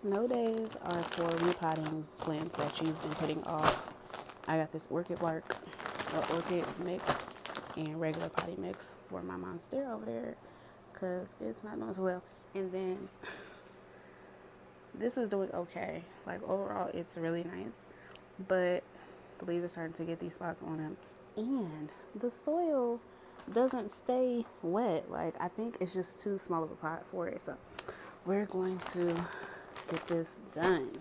Snow days are for repotting plants that you've been putting off. I got this orchid bark, or orchid mix, and regular potting mix for my monstera over there because it's not doing so well. And then this is doing okay. Like overall, it's really nice, but the leaves are starting to get these spots on them, and the soil doesn't stay wet. Like I think it's just too small of a pot for it. So we're going to get this done.